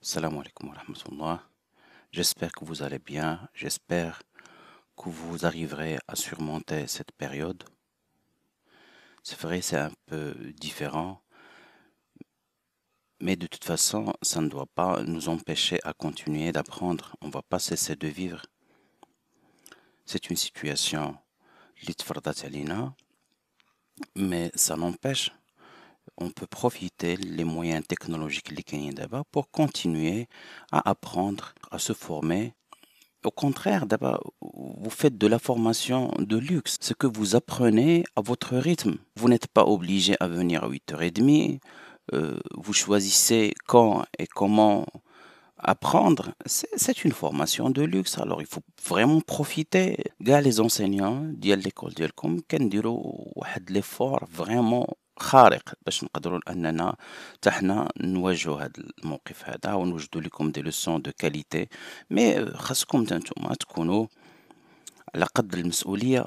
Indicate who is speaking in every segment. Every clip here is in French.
Speaker 1: Salam alaikum wa rahmatullah. J'espère que vous allez bien. J'espère que vous arriverez à surmonter cette période. C'est vrai, c'est un peu différent, mais de toute façon, ça ne doit pas nous empêcher à continuer d'apprendre. On ne va pas cesser de vivre. C'est une situation li tfardat alina, mais ça n'empêche, on peut profiter les moyens technologiques اللي كاينين دابا pour continuer à apprendre, à se former. Au contraire, d'abord, vous faites de la formation de luxe, ce que vous apprenez à votre rythme. Vous n'êtes pas obligé à venir à 8h30. Vous choisissez quand et comment apprendre. C'est une formation de luxe. Alors, il faut vraiment profiter. Gars, les enseignants ديال l'école ديالكم كنديروا واحد l'effort vraiment خارق باش نقدروا اننا حتى حنا نواجهوا هذا الموقف هذا ونوجدوا لكم دي لوسون دو كاليتي مي خاصكم نتوما تكونوا على قد المسؤوليه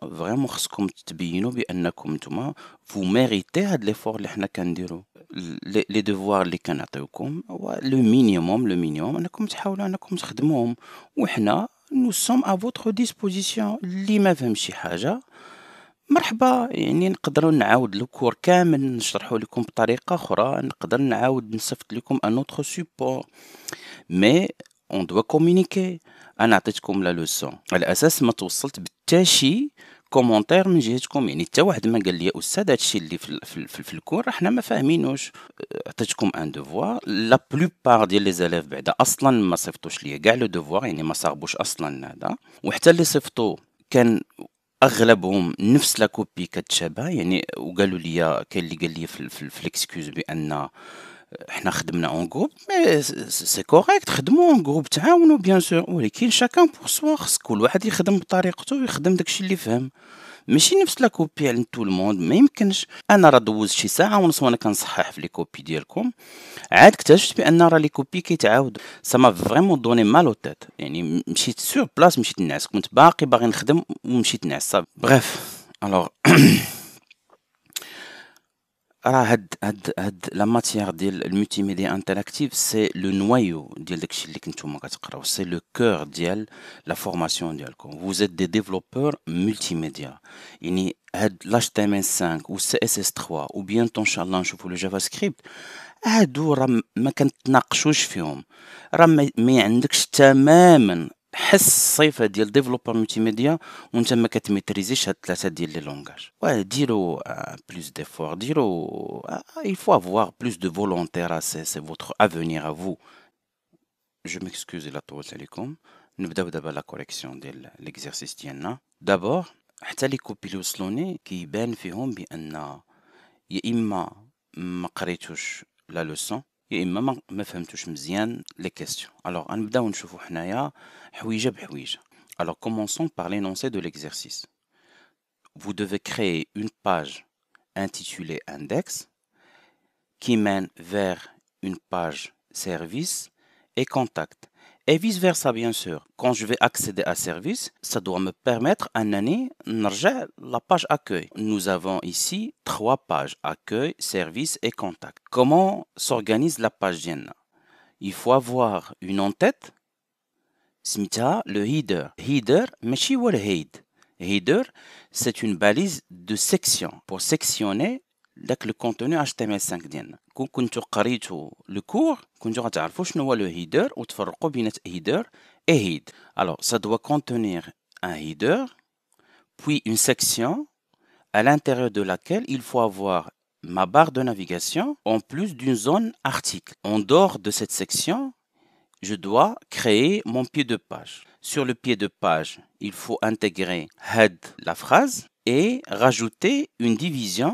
Speaker 1: فريمون خاصكم تبينوا بانكم نتوما فو ميريتي هاد ليفور اللي حنا كنديروا لي دوفوار اللي كنعطيوكم هو لو مينيموم انكم تحاولوا انكم تخدموهم وحنا نو سوم ا فوتر ديسبوزيسيون اللي ما فهمش شي حاجه مرحبا يعني نقدروا نعاود الكور كامل نشرحه لكم بطريقة أخرى نقدر نعاود نصيفط لكم ان اوتر سوبور مي اون دوا كومونيكي انا عطيتكم لا لوسون على اساس ما توصلت بتا شي كومونتير من جهتكم يعني حتى واحد ما قال لي استاذ هادشي اللي في الكور حنا ما فاهمينوش عطيتكم ان دوفوار لا بلوبار ديال لي زاليف بعدا اصلا ما صيفطوش ليا كاع لو دوفوار يعني ما صاغبوش اصلا هذا وحتى اللي صيفطوا كان اغلبهم نفس لا كوبي كتشابه يعني وقالوا لي كاين اللي قال لي في الاكسكيوز بان حنا خدمنا اون جروب مي سي كوريكت خدموا اون جروب تعاونوا بيان سور ولكن شاكان بور سوا خص كل واحد يخدم بطريقته ويخدم داكشي اللي فهم ماشي نفس لا كوبي على تو الموند ما يمكنش انا راه دوزت شي ساعه ونص وانا كنصحح في لي كوبي ديالكم عاد اكتشفت بان راه لي كوبي كيتعاودوا سا ما فريمون دوني مال او تيت يعني مشيت سور بلاص مشيت نعس كنت باغي نخدم ومشيت نعس صافي بريف الوغ راه هاد لا ماتيير ديال الملتي ميديا انتراكتيف سي لو نوايو ديال داكشي اللي كنتوما كتقراو سي لو كور ديال لا فورماسيون ديالكم vous êtes des développeurs multimédia يعني هاد HTML5 و CSS3 و بيانتو ان شاء الله نشوفوا لو جافا سكريبت هادو راه ما كنتناقشوش فيهم راه ما عندكش تماما حس الصيفه ديال ديفلوبر ملتي ميديا وانت ما كتميتريزيش هاد ثلاثه ديال لي لونغاج ديروا بلوس ديفور ديروا il faut avoir plus de volonté راه سي votre avenir à vous je m'excuse الا طولت عليكم نبداو دابا لا كوريكسيون ديال ليكزارسيس ديالنا دابور حتى لي كوبي اللي وصلوني كيبان فيهم بان يا اما ما قريتوش لا لوسون يا اما ما فهمتوش مزيان لي كيستيون الوغ غنبداو نشوفوا حنايا حويجه بحويجه alors commençons par l'énoncé de l'exercice vous devez créer une page intitulée index qui mène vers une page service et contact et vice versa bien sûr quand je vais accéder à service ça doit me permettre أنني نرجع la page accueil nous avons ici 3 pages accueil service et contact comment s'organise la page ديالنا il faut avoir une en-tête سميتها le header ماشي هو الهيد header c'est une balise de section pour sectionner داك le contenu HTML5 ديالنا كون كنتو قريتو le cours كنتو غتعرفوا شنو هو le header وتفرقوا بين header et head alors ça doit contenir un header puis une section à l'intérieur de laquelle il faut avoir ma barre de navigation en plus d'une zone article en dehors de cette section je dois créer mon pied de page. Sur le pied de page, il faut intégrer head la phrase et rajouter une division.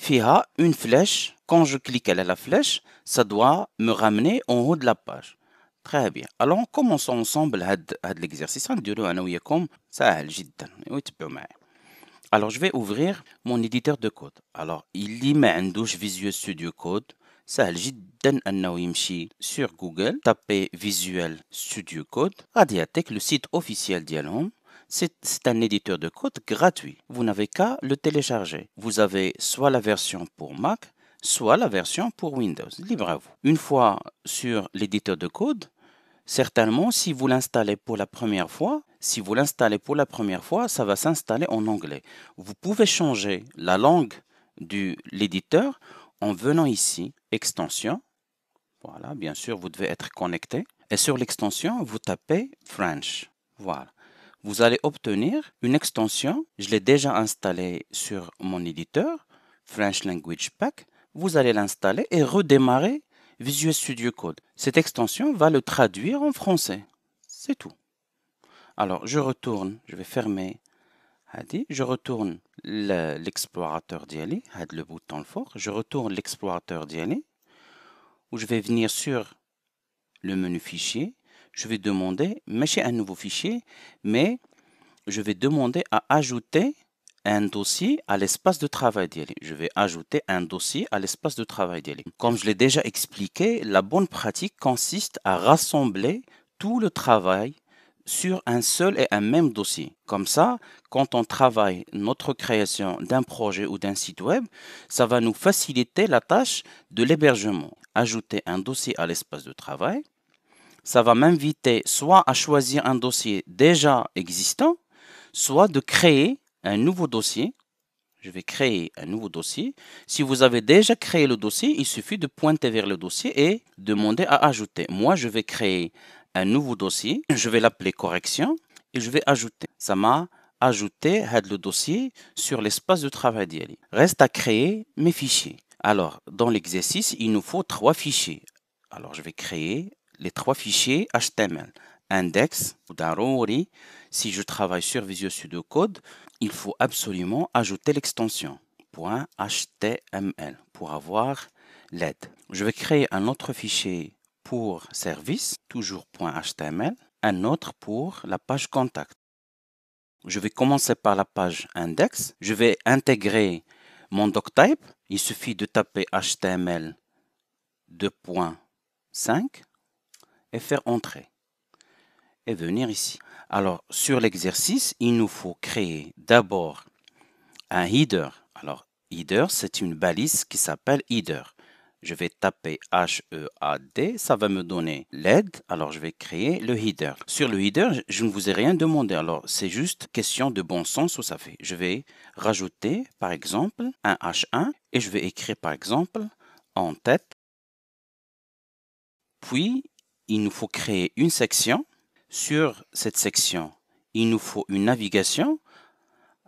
Speaker 1: Fiha une flèche. Quand je clique à la flèche, ça doit me ramener en haut de la page. Très bien. Alors, commençons ensemble l'exercice. سهل جدا. Alors, je vais ouvrir mon éditeur de code. Alors, il y a Visual Studio Code. سهل جدا انه يمشي sur Google taper Visual Studio Code غادي يعطيك le site officiel ديالهم c'est un éditeur de code gratuit vous n'avez qu'à le télécharger vous avez soit la version pour Mac soit la version pour Windows. Libre à vous. Une fois sur l'éditeur de code, certainement, si vous l'installez pour la première fois, ça va s'installer en anglais. Vous pouvez changer la langue de l'éditeur en venant ici, extension. Voilà, bien sûr, vous devez être connecté. Et sur l'extension, vous tapez French. Voilà. Vous allez obtenir une extension. Je l'ai déjà installée sur mon éditeur, French Language Pack. Vous allez l'installer et redémarrer Visual Studio Code. Cette extension va le traduire en français. C'est tout. Alors, je retourne, je vais fermer. Je retourne l'explorateur d'Yali, le bouton fort. Je retourne l'explorateur d'Yali, où je vais venir sur le menu fichier. Je vais demander, mâcher un nouveau fichier, mais je vais demander à ajouter un dossier à l'espace de travail d'Yali. Je vais ajouter un dossier à l'espace de travail d'Yali. Comme je l'ai déjà expliqué, la bonne pratique consiste à rassembler tout le travail sur un seul et un même dossier. Comme ça, quand on travaille notre création d'un projet ou d'un site web, ça va nous faciliter la tâche de l'hébergement. Ajouter un dossier à l'espace de travail, ça va m'inviter soit à choisir un dossier déjà existant, soit de créer un nouveau dossier. Je vais créer un nouveau dossier. Si vous avez déjà créé le dossier, il suffit de pointer vers le dossier et demander à ajouter. Moi, je vais créer un nouveau dossier. Je vais l'appeler correction et je vais ajouter. Ça m'a ajouté le dossier sur l'espace de travail d'Yali. Reste à créer mes fichiers. Alors, dans l'exercice, il nous faut 3 fichiers. Alors, je vais créer les 3 fichiers HTML. Index, daruri. Si je travaille sur Visual Studio Code, il faut absolument ajouter l'extension .html pour avoir l'aide. Je vais créer un autre fichier pour service, toujours .html, un autre pour la page contact. Je vais commencer par la page index. Je vais intégrer mon doctype. Il suffit de taper HTML 2.5 et faire entrer et venir ici. Alors, sur l'exercice, il nous faut créer d'abord un header. Alors, header, c'est une balise qui s'appelle header. Je vais taper H-E-A-D, ça va me donner l'aide. Alors, je vais créer le header. Sur le header, je ne vous ai rien demandé. Alors, c'est juste question de bon sens où ça fait. Je vais rajouter, par exemple, un H1 et je vais écrire, par exemple, en tête. Puis, il nous faut créer une section. Sur cette section, il nous faut une navigation.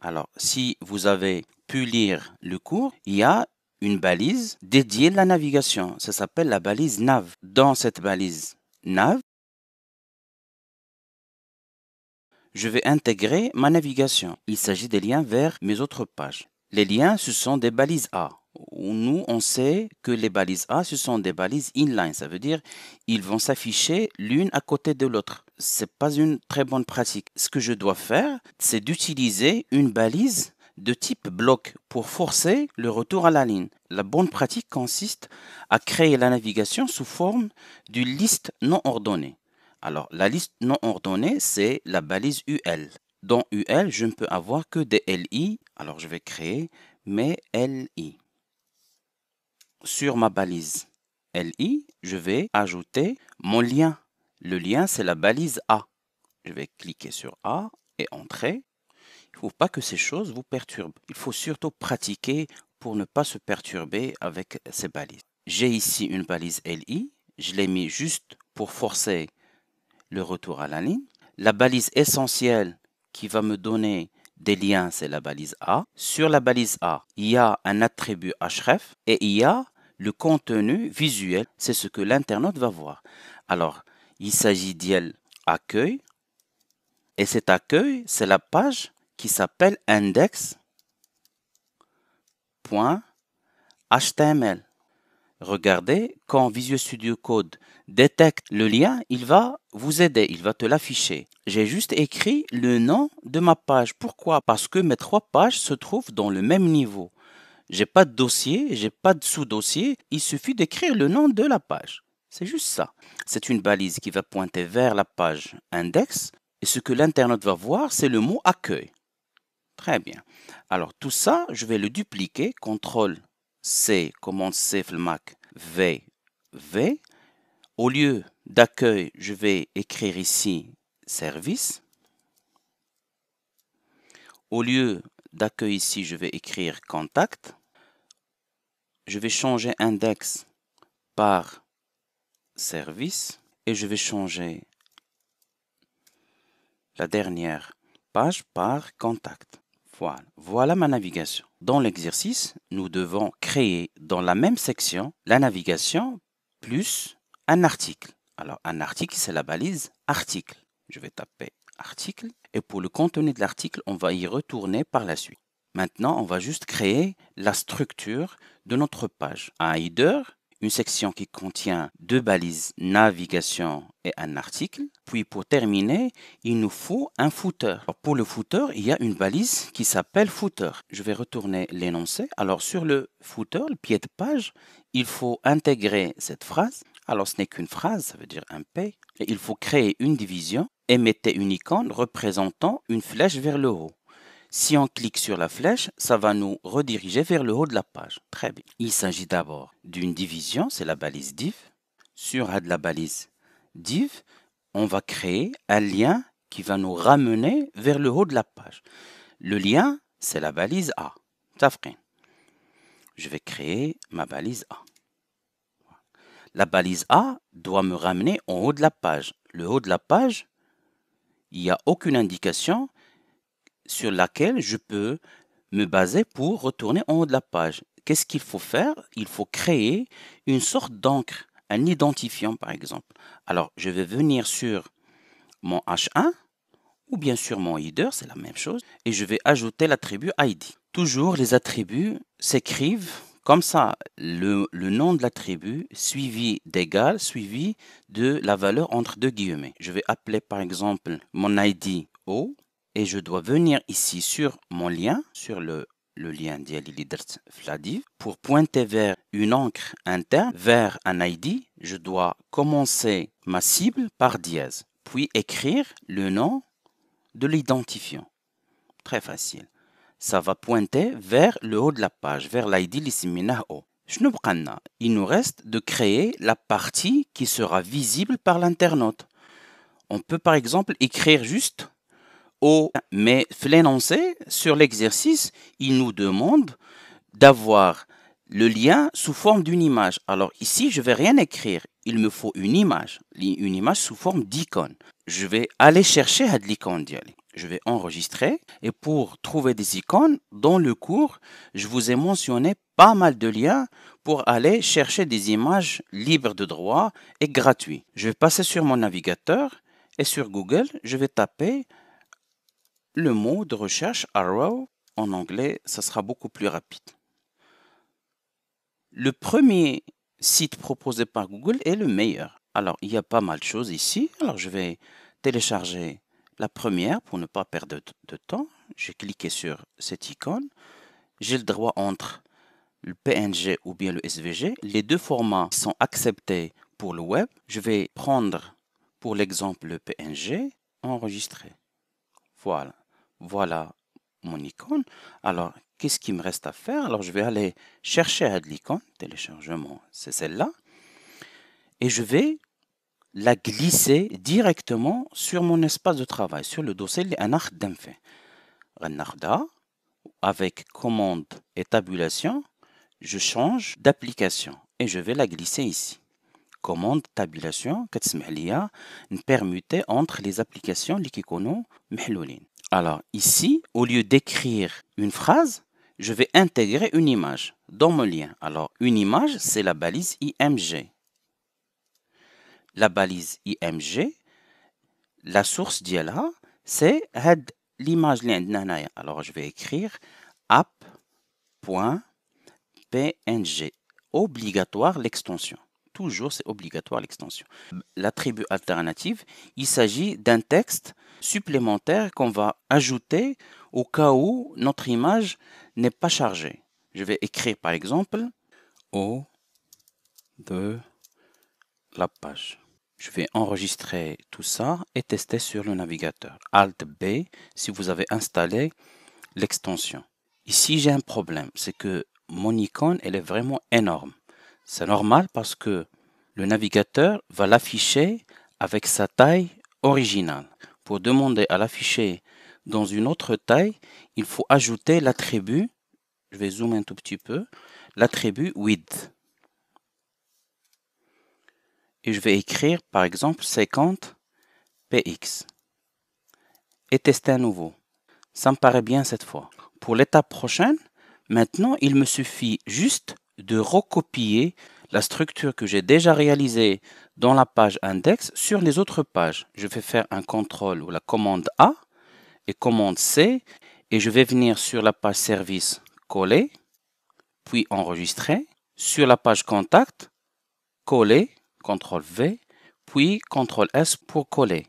Speaker 1: Alors, si vous avez pu lire le cours, il y a une balise dédiée à la navigation. Ça s'appelle la balise nav. Dans cette balise nav, je vais intégrer ma navigation. Il s'agit des liens vers mes autres pages. Les liens, ce sont des balises A. Nous, on sait que les balises A, ce sont des balises inline. Ça veut dire ils vont s'afficher l'une à côté de l'autre. Ce n'est pas une très bonne pratique. Ce que je dois faire, c'est d'utiliser une balise de type bloc pour forcer le retour à la ligne. La bonne pratique consiste à créer la navigation sous forme d'une liste non ordonnée. Alors, la liste non ordonnée, c'est la balise UL. Dans UL, je ne peux avoir que des LI. Alors, je vais créer mes LI. Sur ma balise LI, je vais ajouter mon lien. Le lien, c'est la balise A. Je vais cliquer sur A et entrer. Il ne faut pas que ces choses vous perturbent. Il faut surtout pratiquer pour ne pas se perturber avec ces balises. J'ai ici une balise LI. Je l'ai mis juste pour forcer le retour à la ligne. La balise essentielle qui va me donner des liens, c'est la balise A. Sur la balise A, il y a un attribut href et il y a le contenu visuel. C'est ce que l'internaute va voir. Alors, il s'agit d'IL accueil. Et cet accueil, c'est la page qui s'appelle index.html. Regardez, quand Visual Studio Code détecte le lien, il va vous aider, il va te l'afficher. J'ai juste écrit le nom de ma page. Pourquoi? Parce que mes 3 pages se trouvent dans le même niveau. J'ai pas de dossier, j'ai pas de sous-dossier, il suffit d'écrire le nom de la page. C'est juste ça. C'est une balise qui va pointer vers la page index et ce que l'internaute va voir, c'est le mot accueil. Très bien. Alors tout ça, je vais le dupliquer, CTRL C, commande C, Mac, V. Au lieu d'accueil, je vais écrire ici service. Au lieu d'accueil ici, je vais écrire contact. Je vais changer index par service et je vais changer la dernière page par contact. Voilà ma navigation. Dans l'exercice, nous devons créer dans la même section la navigation plus un article. Alors, un article, c'est la balise article. Je vais taper article et pour le contenu de l'article, on va y retourner par la suite. Maintenant, on va juste créer la structure de notre page. Un header, une section qui contient deux balises navigation et un article. Puis pour terminer, il nous faut un footer. Alors pour le footer, il y a une balise qui s'appelle footer. Je vais retourner l'énoncé. Alors sur le footer, le pied de page, il faut intégrer cette phrase. Alors ce n'est qu'une phrase, ça veut dire un P. Et il faut créer une division et mettez une icône représentant une flèche vers le haut. Si on clique sur la flèche, ça va nous rediriger vers le haut de la page. Très bien. Il s'agit d'abord d'une division, c'est la balise div. Sur la balise div, on va créer un lien qui va nous ramener vers le haut de la page. Le lien, c'est la balise A. Je vais créer ma balise A. La balise A doit me ramener en haut de la page. Le haut de la page, il n'y a aucune indication sur laquelle je peux me baser pour retourner en haut de la page. Qu'est-ce qu'il faut faire? Il faut créer une sorte d'encre, un identifiant par exemple. Alors, je vais venir sur mon H1 ou bien sur mon header, c'est la même chose, et je vais ajouter l'attribut ID. Toujours, les attributs s'écrivent comme ça, le nom de l'attribut suivi d'égal, suivi de la valeur entre deux guillemets. Je vais appeler par exemple mon ID O, et je dois venir ici sur mon lien, sur le lien d'Yali pour pointer vers une encre interne, vers un ID. Je dois commencer ma cible par dièse, puis écrire le nom de l'identifiant. Très facile. Ça va pointer vers le haut de la page, vers l'ID l'isminah O. Il nous reste de créer la partie qui sera visible par l'internaute. On peut par exemple écrire juste O, mais l'énoncé sur l'exercice, il nous demande d'avoir le lien sous forme d'une image. Alors ici, je ne vais rien écrire. Il me faut une image sous forme d'icône. Je vais aller chercher l'icône d'Yali. Je vais enregistrer et pour trouver des icônes, dans le cours, je vous ai mentionné pas mal de liens pour aller chercher des images libres de droit et gratuits. Je vais passer sur mon navigateur et sur Google, je vais taper le mot de recherche arrow en anglais, ça sera beaucoup plus rapide. Le premier site proposé par Google est le meilleur. Alors, il y a pas mal de choses ici. Alors, je vais télécharger la première pour ne pas perdre de temps. J'ai cliqué sur cette icône. J'ai le droit entre le PNG ou bien le SVG. Les deux formats sont acceptés pour le web. Je vais prendre pour l'exemple le PNG, enregistrer. Voilà mon icône. Alors, qu'est-ce qu'il me reste à faire? Alors, je vais aller chercher l'icône, téléchargement, c'est celle-là. Et je vais la glisser directement sur mon espace de travail, sur le dossier avec commande et tabulation, je change d'application et je vais la glisser ici. Commande tabulation, me permuter entre les applications qui connaissent. Alors ici, au lieu d'écrire une phrase, je vais intégrer une image dans mon lien. Alors une image, c'est la balise IMG. La balise IMG, la source d'ILA, c'est l'image. Alors je vais écrire app.png. Obligatoire l'extension. Toujours, c'est obligatoire l'extension. L'attribut alternative, il s'agit d'un texte supplémentaire qu'on va ajouter au cas où notre image n'est pas chargée. Je vais écrire par exemple au de la page. Je vais enregistrer tout ça et tester sur le navigateur. Alt B si vous avez installé l'extension. Ici, j'ai un problème, c'est que mon icône, elle est vraiment énorme. C'est normal parce que le navigateur va l'afficher avec sa taille originale. Pour demander à l'afficher dans une autre taille, il faut ajouter l'attribut, je vais zoomer un tout petit peu, l'attribut width. Et je vais écrire par exemple 50 px et tester à nouveau. Ça me paraît bien cette fois. Pour l'étape prochaine, maintenant il me suffit juste de recopier la structure que j'ai déjà réalisée dans la page index sur les autres pages. Je vais faire un contrôle ou la commande A et commande C et je vais venir sur la page service coller, puis enregistrer. Sur la page contact, coller, CTRL V, puis CTRL S pour coller.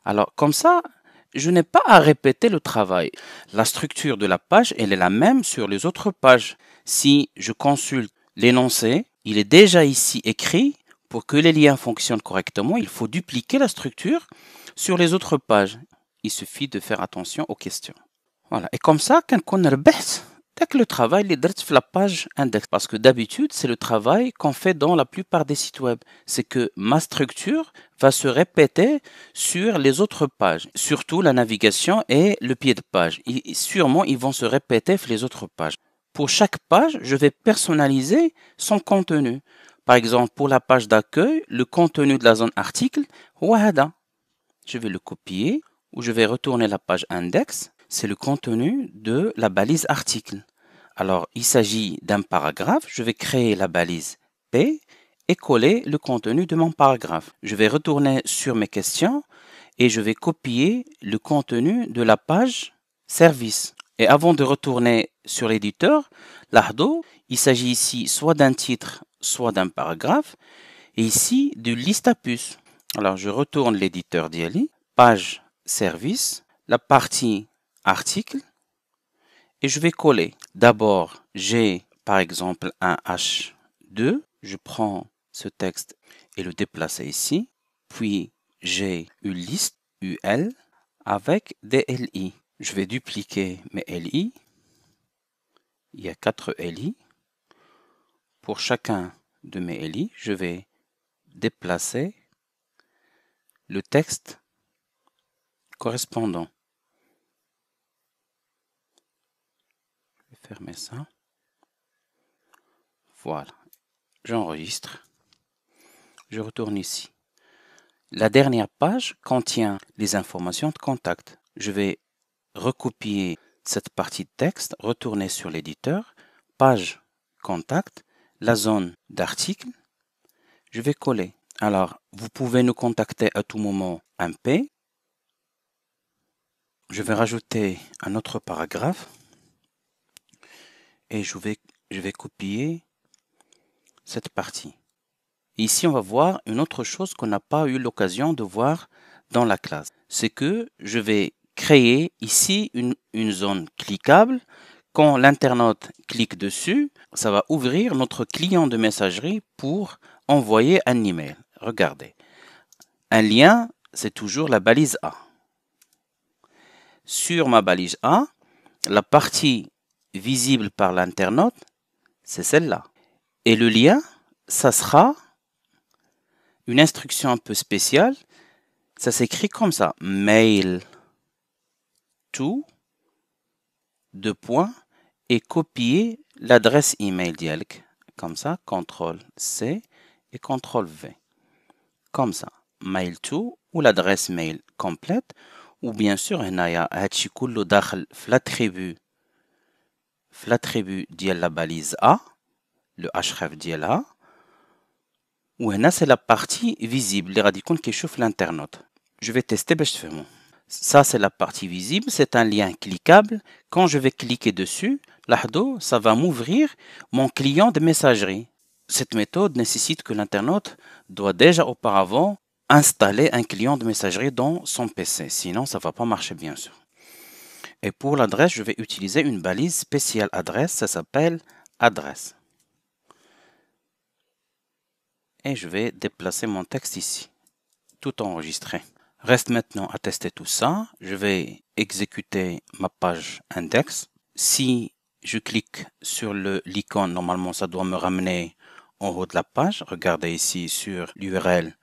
Speaker 1: Alors comme ça, je n'ai pas à répéter le travail. La structure de la page, elle est la même sur les autres pages. Si je consulte l'énoncé, il est déjà ici écrit. Pour que les liens fonctionnent correctement, il faut dupliquer la structure sur les autres pages. Il suffit de faire attention aux questions. Voilà. Et comme ça, quand on rebête, dès que le travail est direct sur la page index, parce que d'habitude, c'est le travail qu'on fait dans la plupart des sites web. C'est que ma structure va se répéter sur les autres pages, surtout la navigation et le pied de page. Sûrement, ils vont se répéter sur les autres pages. Pour chaque page, je vais personnaliser son contenu. Par exemple, pour la page d'accueil, le contenu de la zone article, wahada. Je vais le copier ou je vais retourner la page index. C'est le contenu de la balise article. Alors, il s'agit d'un paragraphe. Je vais créer la balise P et coller le contenu de mon paragraphe. Je vais retourner sur mes questions et je vais copier le contenu de la page service. Et avant de retourner sur l'éditeur, l'Ardo, il s'agit ici soit d'un titre, soit d'un paragraphe, et ici de liste à puces. Alors, je retourne l'éditeur d'Yali, page service, la partie article, et je vais coller. D'abord, j'ai par exemple un H2, je prends ce texte et le déplace ici, puis j'ai une liste UL avec des LI. Je vais dupliquer mes LI. Il y a 4 LI. Pour chacun de mes LI, je vais déplacer le texte correspondant. Je vais fermer ça. Voilà. J'enregistre. Je retourne ici. La dernière page contient les informations de contact. Je vais recopier cette partie de texte, retourner sur l'éditeur, page contact, la zone d'article. Je vais coller. Alors, vous pouvez nous contacter à tout moment un P. Je vais rajouter un autre paragraphe et je vais copier cette partie. Ici, on va voir une autre chose qu'on n'a pas eu l'occasion de voir dans la classe. C'est que je vais créer ici une zone cliquable. Quand l'internaute clique dessus, ça va ouvrir notre client de messagerie pour envoyer un email. Regardez. Un lien, c'est toujours la balise A. Sur ma balise A, la partie visible par l'internaute, c'est celle-là. Et le lien, ça sera une instruction un peu spéciale. Ça s'écrit comme ça. Mail to, deux points, et copier l'adresse email d'Yelk. Comme ça, CTRL C et CTRL V. Comme ça. Mail to ou l'adresse mail complète. Ou bien sûr, هنايا هادشي كله داخل في l'attribut ديال la balise A, le href ديالها. وهنا c'est la partie visible اللي غادي يكون كيشوف l'internaute. Je vais tester باش تفهموا. Ça c'est la partie visible, c'est un lien cliquable. Quand je vais cliquer dessus, لاحظوا, ça va m'ouvrir mon client de messagerie. Cette méthode nécessite que l'internaute doit déjà auparavant installer un client de messagerie dans son PC. Sinon, ça ne va pas marcher bien sûr. Et pour l'adresse, je vais utiliser une balise spéciale adresse. Ça s'appelle adresse. Et je vais déplacer mon texte ici. Tout enregistré. Reste maintenant à tester tout ça. Je vais exécuter ma page index. Si je clique sur l'icône. Normalement, ça doit me ramener en haut de la page. Regardez ici sur l'URL,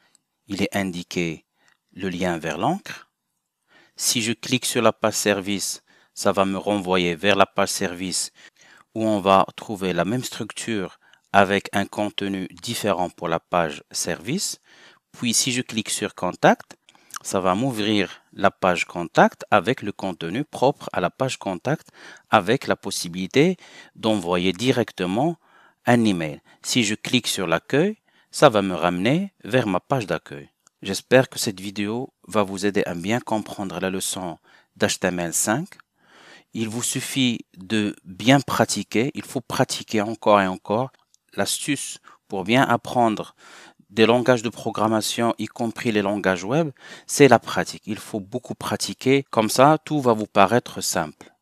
Speaker 1: il est indiqué le lien vers l'encre. Si je clique sur la page service, ça va me renvoyer vers la page service où on va trouver la même structure avec un contenu différent pour la page service. Puis si je clique sur contact, ça va m'ouvrir la page contact avec le contenu propre à la page contact avec la possibilité d'envoyer directement un email. Si je clique sur l'accueil, ça va me ramener vers ma page d'accueil. J'espère que cette vidéo va vous aider à bien comprendre la leçon d'HTML5. Il vous suffit de bien pratiquer, il faut pratiquer encore et encore. L'astuce pour bien apprendre des langages de programmation, y compris les langages web, c'est la pratique. Il faut beaucoup pratiquer, comme ça tout va vous paraître simple.